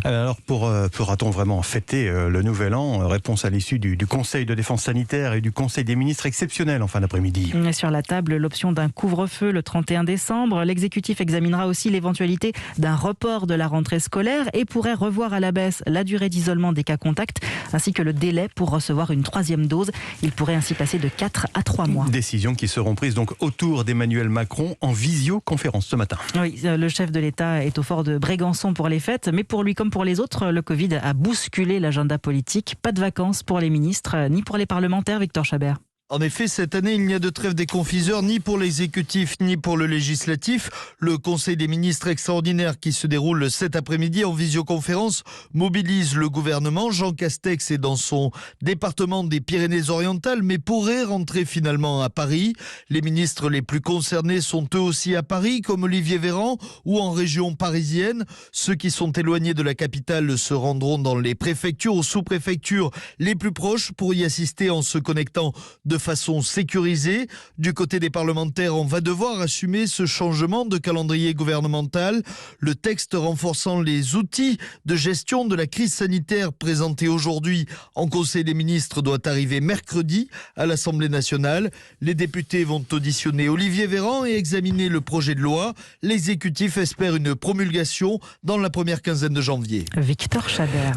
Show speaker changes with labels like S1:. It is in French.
S1: Alors, pourra-t-on vraiment fêter le Nouvel An? Réponse à l'issue du Conseil de défense sanitaire et du Conseil des ministres exceptionnel en fin d'après-midi.
S2: Sur la table, l'option d'un couvre-feu le 31 décembre. L'exécutif examinera aussi l'éventualité d'un report de la rentrée scolaire et pourrait revoir à la baisse la durée d'isolement des cas contacts ainsi que le délai pour recevoir une 3e dose. Il pourrait ainsi passer de 4 à 3 mois.
S1: Décisions qui seront prises donc autour d'Emmanuel Macron en visioconférence ce matin.
S2: Oui, le chef de l'État est au fort de Brégançon pour les fêtes, mais pour lui comme pour les autres, le Covid a bousculé l'agenda politique. Pas de vacances pour les ministres, ni pour les parlementaires, Victor Chabert.
S3: En effet, cette année, il n'y a de trêve des confiseurs ni pour l'exécutif ni pour le législatif. Le Conseil des ministres extraordinaire qui se déroule cet après-midi en visioconférence mobilise le gouvernement. Jean Castex est dans son département des Pyrénées-Orientales mais pourrait rentrer finalement à Paris. Les ministres les plus concernés sont eux aussi à Paris comme Olivier Véran ou en région parisienne. Ceux qui sont éloignés de la capitale se rendront dans les préfectures ou sous-préfectures les plus proches pour y assister en se connectant de façon sécurisée. Du côté des parlementaires, on va devoir assumer ce changement de calendrier gouvernemental. Le texte renforçant les outils de gestion de la crise sanitaire présenté aujourd'hui en Conseil des ministres doit arriver mercredi à l'Assemblée nationale. Les députés vont auditionner Olivier Véran et examiner le projet de loi. L'exécutif espère une promulgation dans la première quinzaine de janvier.
S2: Victor Chabert.